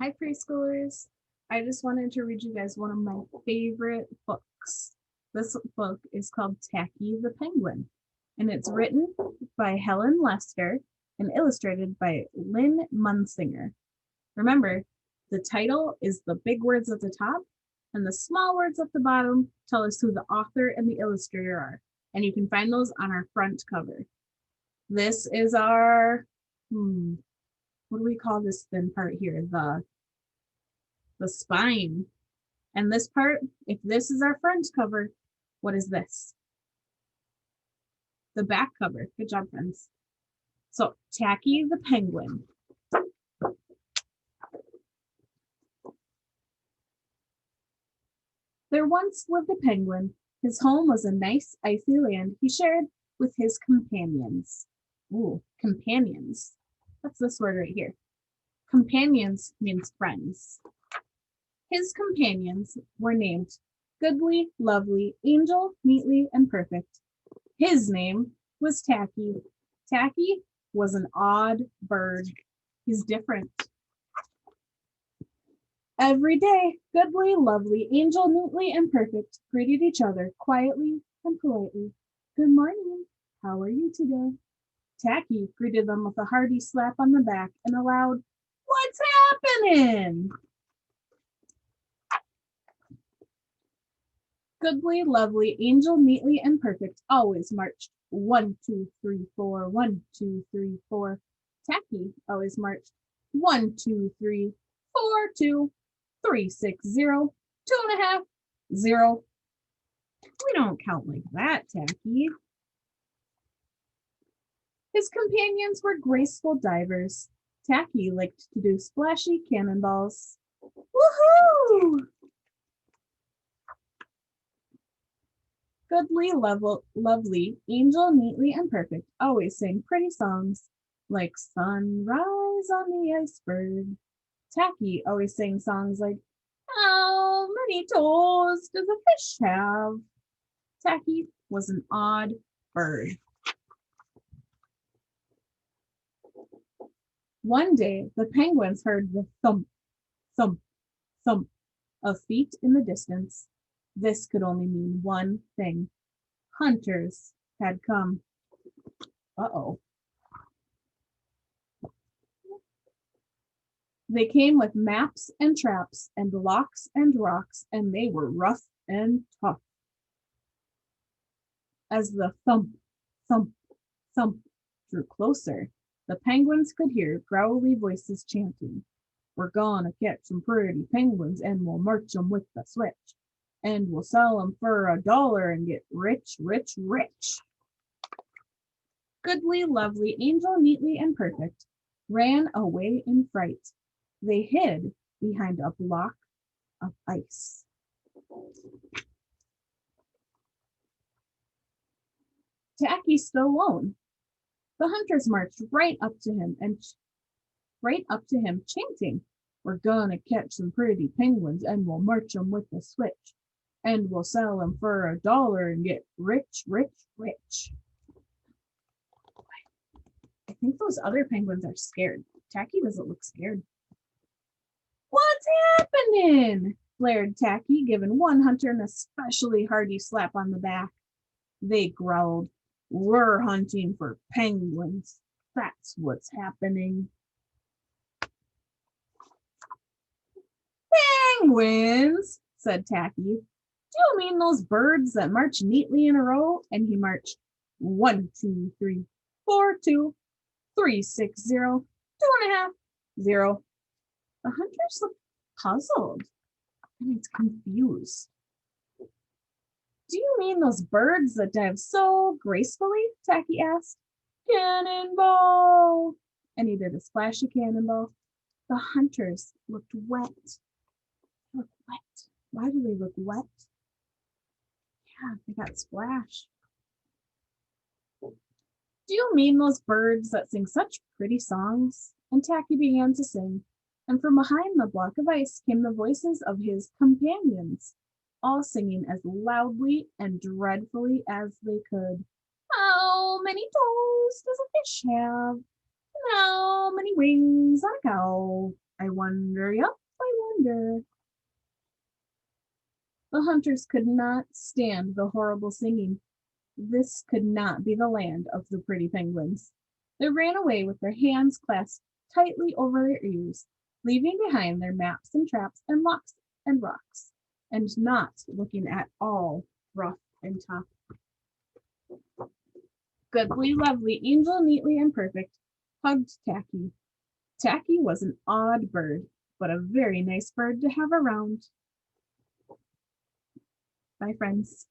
Hi, preschoolers. I just wanted to read you guys one of my favorite books. This book is called Tacky the Penguin, and it's written by Helen Lester and illustrated by Lynn Munsinger. Remember, the title is the big words at the top, and the small words at the bottom tell us who the author and the illustrator are. And you can find those on our front cover. This is our, what do we call this thin part here? The spine. And this part, if this is our front cover, what is this? The back cover. Good job, friends. So, Tacky the Penguin. There once lived a penguin. His home was a nice, icy land he shared with his companions. Ooh, companions. What's this word right here? Companions means friends. His companions were named Goodly, Lovely, Angel, Neatly, and Perfect. His name was Tacky. Tacky was an odd bird. He's different. Every day, Goodly, Lovely, Angel, Neatly, and Perfect greeted each other quietly and politely. Good morning. How are you today? Tacky greeted them with a hearty slap on the back and a loud, "What's happening?" Goodly, Lovely, Angel, Neatly, and Perfect always marched 1, 2, 3, 4, 1, 2, 3, 4. Tacky always marched 1, 2, 3, 4, 2, 3, 6, 0, 2.5, 0. We don't count like that, Tacky. His companions were graceful divers. Tacky liked to do splashy cannonballs. Woohoo! Goodly, Lovely, Angel, Neatly, and Perfect always sang pretty songs like Sunrise on the Iceberg. Tacky always sang songs like How many toes does a fish have? Tacky was an odd bird. One day, the penguins heard the thump, thump, thump of feet in the distance. This could only mean one thing. Hunters had come. Uh-oh. They came with maps and traps and locks and rocks, and they were rough and tough. As the thump, thump, thump drew closer, the penguins could hear growly voices chanting, "We're gonna catch some pretty penguins and we'll march 'em with the switch. And we'll sell 'em for $1 and get rich, rich, rich." Goodly, Lovely, Angel, Neatly, and Perfect ran away in fright. They hid behind a block of ice. Tacky stood alone. The hunters marched right up to him, chanting, "We're gonna catch some pretty penguins and we'll march 'em with the switch. And we'll sell 'em for $1 and get rich, rich, rich." I think those other penguins are scared. Tacky doesn't look scared. "What's happening?" flared Tacky, giving one hunter an especially hearty slap on the back. They growled, "We're hunting for penguins. That's what's happening." "Penguins," said Tacky. "Do you mean those birds that march neatly in a row?" And he marched 1, 2, 3, 4, 2, 3, 6, 0, 2.5, 0. The hunters looked puzzled and confused. "Do you mean those birds that dive so gracefully?" Tacky asked. "Cannonball!" And he did a splashy cannonball. The hunters looked wet. Wet. Why do they look wet? Yeah, they got splashed. "Do you mean those birds that sing such pretty songs?" And Tacky began to sing, and from behind the block of ice came the voices of his companions, all singing as loudly and dreadfully as they could. "How many toes does a fish have? And how many wings on a cow? I wonder, yup, I wonder. The hunters could not stand the horrible singing. This could not be the land of the pretty penguins. They ran away with their hands clasped tightly over their ears, leaving behind their maps and traps and locks and rocks, and not looking at all rough and tough. Goodly, lovely, angel, neatly and perfect, hugged Tacky. Tacky was an odd bird, but a very nice bird to have around. Bye, friends.